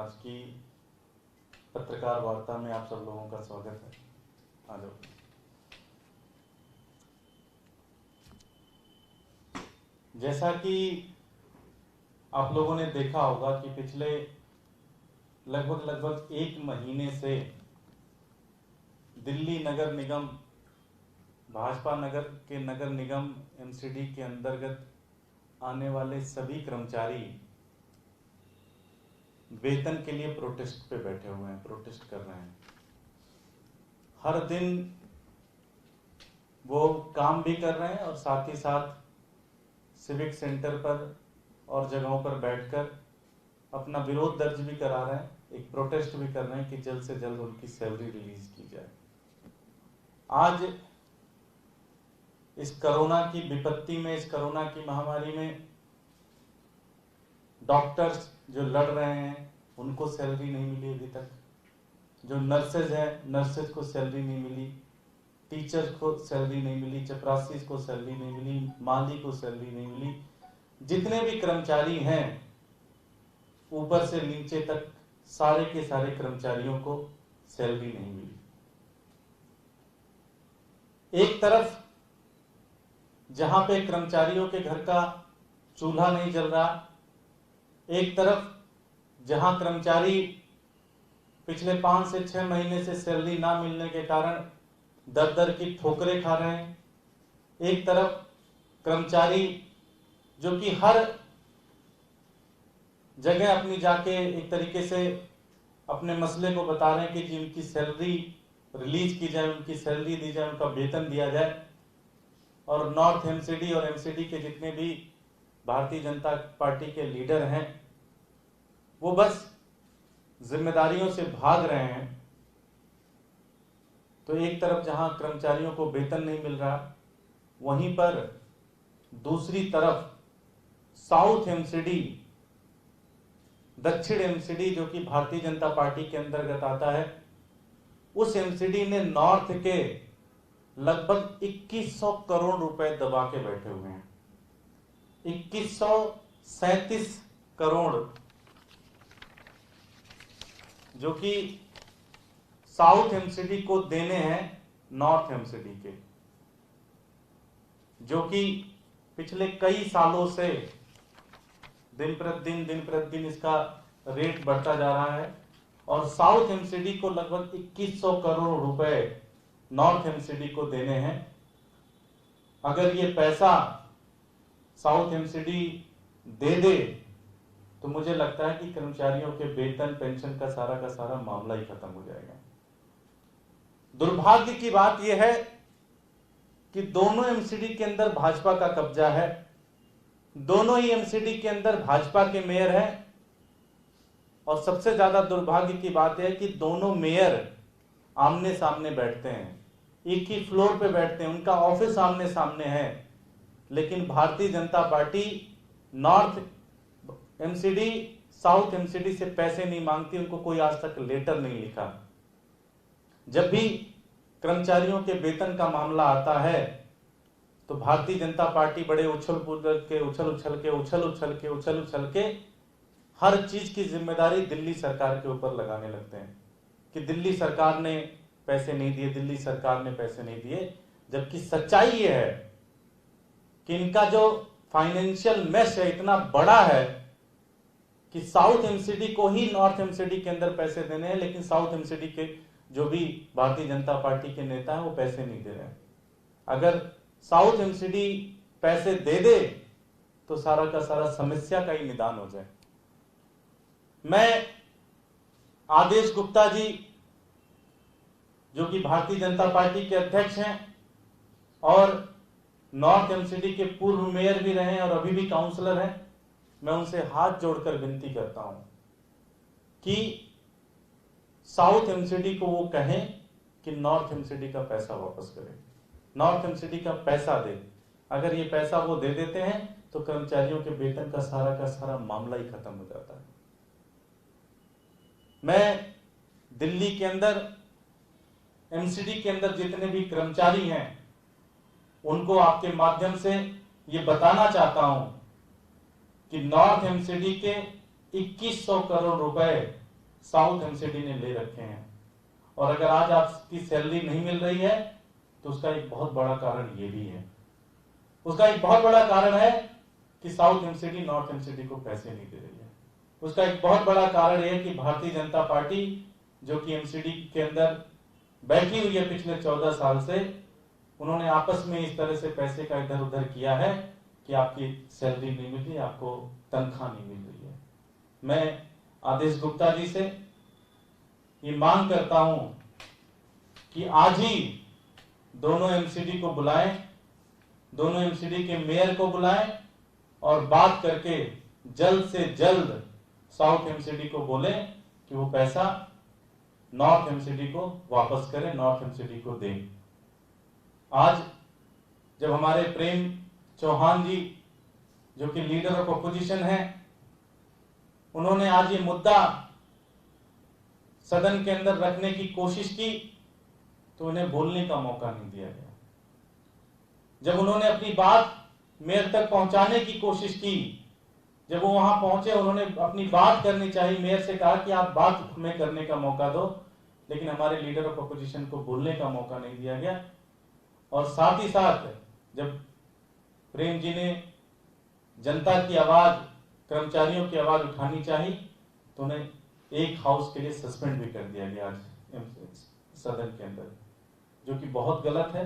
आज की पत्रकार वार्ता में आप सब लोगों का स्वागत है। आ जाओ। जैसा कि आप लोगों ने देखा होगा कि पिछले लगभग 1 महीने से दिल्ली नगर निगम, भाजपा नगर के नगर निगम एमसीडी के अंतर्गत आने वाले सभी कर्मचारी वेतन के लिए प्रोटेस्ट पे बैठे हुए हैं, प्रोटेस्ट कर रहे हैं। हर दिन वो काम भी कर रहे हैं और साथ ही साथ सिविक सेंटर पर और जगहों पर बैठकर अपना विरोध दर्ज भी करा रहे हैं, एक प्रोटेस्ट भी कर रहे हैं कि जल्द से जल्द उनकी सैलरी रिलीज की जाए। आज इस कोरोना की विपत्ति में, इस कोरोना की महामारी में डॉक्टर्स जो लड़ रहे हैं उनको सैलरी नहीं मिली अभी तक, जो नर्सेज हैं नर्सेज को सैलरी नहीं मिली, टीचर्स को सैलरी नहीं मिली, चपरासी को सैलरी नहीं मिली, माली को सैलरी नहीं मिली। जितने भी कर्मचारी हैं ऊपर से नीचे तक सारे के सारे कर्मचारियों को सैलरी नहीं मिली। एक तरफ जहां पे कर्मचारियों के घर का चूल्हा नहीं जल रहा, एक तरफ जहां कर्मचारी पिछले 5 से 6 महीने से सैलरी ना मिलने के कारण दर दर की ठोकरें खा रहे हैं, एक तरफ कर्मचारी जो कि हर जगह अपनी जाके एक तरीके से अपने मसले को बता रहे हैं कि जिनकी सैलरी रिलीज की जाए, उनकी सैलरी दी जाए, उनका वेतन दिया जाए। और नॉर्थ एमसीडी और एमसीडी के जितने भी भारतीय जनता पार्टी के लीडर हैं वो बस जिम्मेदारियों से भाग रहे हैं। तो एक तरफ जहां कर्मचारियों को वेतन नहीं मिल रहा, वहीं पर दूसरी तरफ साउथ एमसीडी, दक्षिण एमसीडी जो कि भारतीय जनता पार्टी के अंतर्गत आता है, उस एमसीडी ने नॉर्थ के लगभग 2100 करोड़ रुपए दबा के बैठे हुए हैं। 2137 करोड़ जो कि साउथ एमसीडी को देने हैं नॉर्थ एमसीडी के, जो कि पिछले कई सालों से दिन प्रतिदिन इसका रेट बढ़ता जा रहा है। और साउथ एमसीडी को लगभग 2100 करोड़ रुपए नॉर्थ एमसीडी को देने हैं। अगर ये पैसा साउथ एमसीडी दे दे तो मुझे लगता है कि कर्मचारियों के वेतन पेंशन का सारा मामला ही खत्म हो जाएगा। दुर्भाग्य की बात यह है कि दोनों एमसीडी के अंदर भाजपा का कब्जा है, दोनों ही एमसीडी के अंदर भाजपा के मेयर हैं। और सबसे ज्यादा दुर्भाग्य की बात यह है कि दोनों मेयर आमने सामने बैठते हैं, एक ही फ्लोर पे बैठते हैं, उनका ऑफिस आमने सामने है, लेकिन Bharatiya Janata party north MCD south MCD से पैसे नहीं मांगती, उनको कोई आज तक लेटर नहीं लिखा। जब भी कर्मचारियों के वेतन का मामला आता है तो भारतीय जनता पार्टी बड़े उछल के हर चीज की जिम्मेदारी दिल्ली सरकार के ऊपर लगाने लगते हैं कि दिल्ली सरकार ने पैसे नहीं दिए, दिल्ली सरकार ने पैसे नहीं दिए। जबकि सच्चाई यह है कि इनका जो फाइनेंशियल मेश है इतना बड़ा है कि साउथ एमसीडी को ही नॉर्थ एमसीडी के अंदर पैसे देने हैं, लेकिन साउथ एमसीडी के जो भी भारतीय जनता पार्टी के नेता हैं वो पैसे नहीं दे रहे हैं। अगर साउथ एमसीडी पैसे दे दे तो सारा का सारा समस्या का ही निदान हो जाए। मैं आदेश गुप्ता जी जो कि भारतीय जनता पार्टी के अध्यक्ष हैं और नॉर्थ एमसीडी के पूर्व मेयर भी रहे हैं और अभी भी काउंसलर हैं, मैं उनसे हाथ जोड़कर विनती करता हूं कि साउथ एमसीडी को वो कहें कि नॉर्थ एमसीडी का पैसा वापस करें, नॉर्थ एमसीडी का पैसा दे। अगर ये पैसा वो दे देते हैं तो कर्मचारियों के वेतन का सारा मामला ही खत्म हो जाता है। मैं दिल्ली के अंदर एमसीडी के अंदर जितने भी कर्मचारी हैं उनको आपके माध्यम से ये बताना चाहता हूं कि नॉर्थ एमसीडी के 2100 करोड़ रुपए साउथ एमसीडी ने ले रखे हैं। और अगर आज आपकी सैलरी नहीं मिल रही है तो उसका एक बहुत बड़ा कारण ये भी है, उसका एक बहुत बड़ा कारण है कि साउथ एमसीडी नॉर्थ एमसीडी को पैसे नहीं दे रही है। उसका एक बहुत बड़ा कारण यह है कि भारतीय जनता पार्टी जो कि एमसीडी के अंदर बैठी हुई है पिछले 14 साल से, उन्होंने आपस में इस तरह से पैसे का इधर उधर किया है कि आपकी सैलरी नहीं मिल रही, आपको तनख्वाह नहीं मिल रही है। मैं आदेश गुप्ता जी से ये मांग करता हूं कि आज ही दोनों एमसीडी को बुलाएं, दोनों एमसीडी के मेयर को बुलाएं और बात करके जल्द से जल्द साउथ एमसीडी को बोलें कि वो पैसा नॉर्थ एमसीडी को वापस करें, नॉर्थ एमसीडी को दें। आज जब हमारे प्रेम चौहान जी जो कि लीडर ऑफ अपोजिशन है, उन्होंने आज ये मुद्दा सदन के अंदर रखने की कोशिश की तो उन्हें बोलने का मौका नहीं दिया गया। जब उन्होंने अपनी बात मेयर तक पहुंचाने की कोशिश की, जब वो वहां पहुंचे, उन्होंने अपनी बात करनी चाहिए, मेयर से कहा कि आप बात हमें करने का मौका दो, लेकिन हमारे लीडर ऑफ अपोजिशन को बोलने का मौका नहीं दिया गया। और साथ ही साथ जब प्रेम जी ने जनता की आवाज, कर्मचारियों की आवाज उठानी चाहिए तो उन्हें एक हाउस के लिए सस्पेंड भी कर दिया गया आज सदन के अंदर, जो कि बहुत गलत है,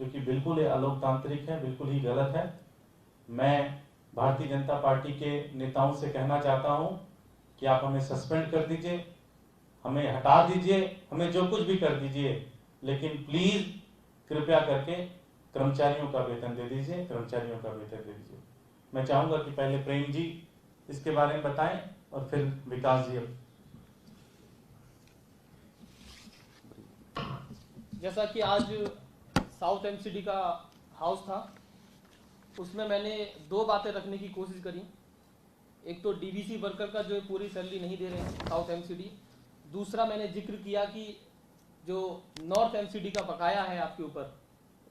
जो कि बिल्कुल अलोकतांत्रिक है, बिल्कुल ही गलत है। मैं भारतीय जनता पार्टी के नेताओं से कहना चाहता हूं कि आप हमें सस्पेंड कर दीजिए, हमें हटा दीजिए, हमें जो कुछ भी कर दीजिए, लेकिन प्लीज कृपया करके कर्मचारियों का वेतन दे दीजिए, कर्मचारियों का वेतन दे दीजिए। मैं चाहूंगा कि पहले प्रेम जी इसके बारे में बताएं और फिर विकास जी। जैसा कि आज साउथ एमसीडी का हाउस था, उसमें मैंने दो बातें रखने की कोशिश करी। एक तो डीवीसी वर्कर का जो पूरी सैलरी नहीं दे रहे हैं साउथ एमसीडी, दूसरा मैंने जिक्र किया कि जो नॉर्थ एमसीडी का बकाया है आपके ऊपर,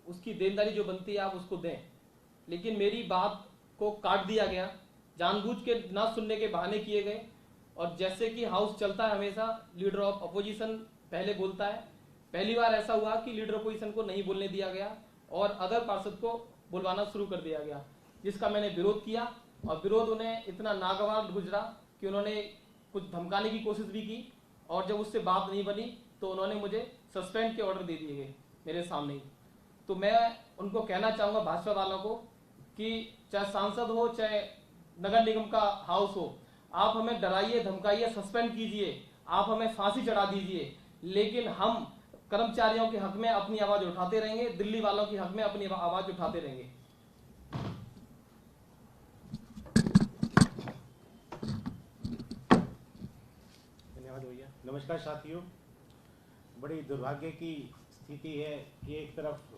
उसकी देनदारी जो बनती है आप उसको दें। लेकिन मेरी बात को काट दिया गया, जानबूझ के ना सुनने के बहाने किए गए। और जैसे कि हाउस चलता है हमेशा, लीडर ऑफ अपोजिशन पहले बोलता है, पहली बार ऐसा हुआ कि लीडर अपोजिशन को नहीं बोलने दिया गया और अदर पार्षद को बुलवाना शुरू कर दिया गया, जिसका मैंने विरोध किया। और विरोध उन्हें इतना नागवार गुजरा कि उन्होंने कुछ धमकाने की कोशिश भी की, और जब उससे बात नहीं बनी तो उन्होंने मुझे सस्पेंड के ऑर्डर दे दिए गए मेरे सामने ही। तो मैं उनको कहना चाहूँगा भाजपा वालों को कि चाहे सांसद हो चाहे नगर निगम का हाउस हो, आप हमें डराइए, धमकाइए, सस्पेंड कीजिए, आप हमें फांसी चढ़ा दीजिए, लेकिन हम कर्मचारियों के हक में अपनी आवाज उठाते रहेंगे, दिल्ली वालों के हक में अपनी आवाज उठाते रहेंगे। धन्यवाद भैया। नमस्कार साथियों, बड़ी दुर्भाग्य की स्थिति है कि एक तरफ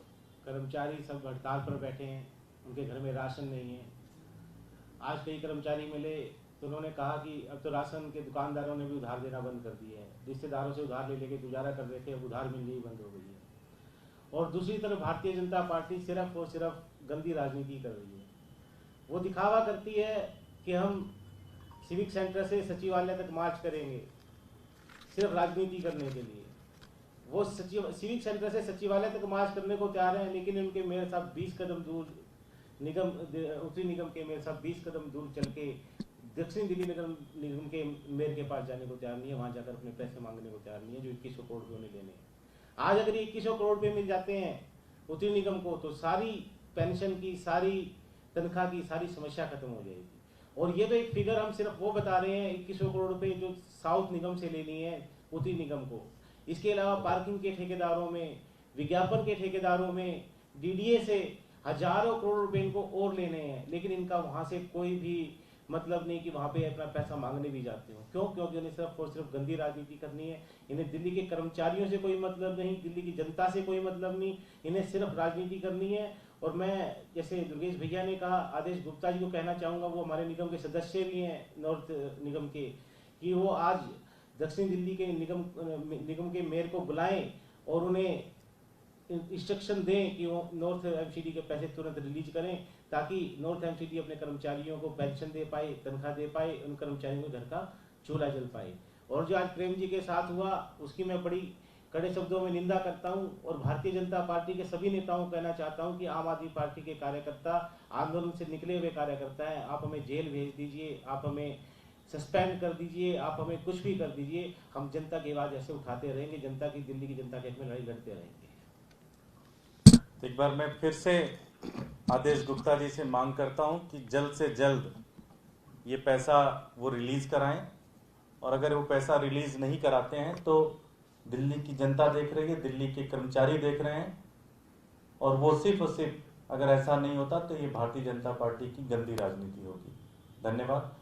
कर्मचारी सब हड़ताल पर बैठे हैं, उनके घर में राशन नहीं है। आज कई कर्मचारी मिले तो उन्होंने कहा कि अब तो राशन के दुकानदारों ने भी उधार देना बंद कर दिया है, रिश्तेदारों से उधार ले लेके गुजारा कर रहे थे, अब उधार मिलनी ही बंद हो गई है। और दूसरी तरफ भारतीय जनता पार्टी सिर्फ और सिर्फ गंदी राजनीति कर रही है। वो दिखावा करती है कि हम सिविक सेंटर से सचिवालय तक मार्च करेंगे सिर्फ राजनीति करने के लिए। वो सिविक सेंटर से सचिवालय तक मार्च करने को तैयार हैं, लेकिन उनके मेयर साहब 20 कदम दूर उत्तरी निगम के मेयर साहब 20 कदम दूर चल के दक्षिण दिल्ली निगम के मेयर के पास जाने को तैयार नहीं है, वहां जाकर अपने पैसे मांगने को तैयार नहीं है जो 2100 करोड़ रुपये उन्हें लेने हैं। आज अगर 2100 करोड़ रुपये मिल जाते हैं उत्तरी निगम को तो सारी पेंशन की, सारी तनख्वाह की सारी समस्या खत्म हो जाएगी। और ये तो एक फिगर हम सिर्फ वो बता रहे हैं 2100 करोड़ रुपये जो साउथ निगम से लेनी है उत्तरी निगम को। इसके अलावा पार्किंग के ठेकेदारों में, विज्ञापन के ठेकेदारों में, डीडीए से हजारों करोड़ रुपए इनको और लेने हैं, लेकिन इनका वहां से कोई भी मतलब नहीं कि वहां पे अपना पैसा मांगने भी जाते हो। क्यों? क्योंकि उन्हें सिर्फ और सिर्फ गंदी राजनीति करनी है। इन्हें दिल्ली के कर्मचारियों से कोई मतलब नहीं, दिल्ली की जनता से कोई मतलब नहीं, इन्हें सिर्फ राजनीति करनी है। और मैं जैसे दुर्गेश भैया ने कहा, आदेश गुप्ता जी को कहना चाहूंगा, वो हमारे निगम के सदस्य भी हैं नॉर्थ निगम के, कि वो आज दक्षिण दिल्ली के निगम के मेयर को बुलाएं और उन्हें इंस्ट्रक्शन दें कि वो नॉर्थ एमसीडी के पैसे तुरंत रिलीज करें, ताकि नॉर्थ एमसीडी अपने कर्मचारियों को पेंशन दे पाए, तनख्वाह दे पाए, उन कर्मचारियों को घर का चूल्हा जल पाए। और जो आज प्रेम जी के साथ हुआ उसकी मैं बड़ी कड़े शब्दों में निंदा करता हूं और भारतीय जनता पार्टी के सभी नेताओं को कहना चाहता हूं कि आम आदमी पार्टी के कार्यकर्ता, आंदोलन से निकले हुए कार्यकर्ता हैं, आप हमें जेल भेज दीजिए, आप हमें सस्पेंड कर दीजिए, आप हमें कुछ भी कर दीजिए, हम जनता की आवाज ऐसे उठाते रहेंगे, जनता की, दिल्ली की जनता के हक में लड़ाई लड़ते रहेंगे। तो एक बार मैं फिर से आदेश गुप्ता जी से मांग करता हूं कि जल्द से जल्द ये पैसा वो रिलीज कराएं, और अगर वो पैसा रिलीज नहीं कराते हैं तो दिल्ली की जनता देख रही है, दिल्ली के कर्मचारी देख रहे हैं, और वो सिर्फ और सिर्फ अगर ऐसा नहीं होता तो ये भारतीय जनता पार्टी की गंदी राजनीति होगी। धन्यवाद।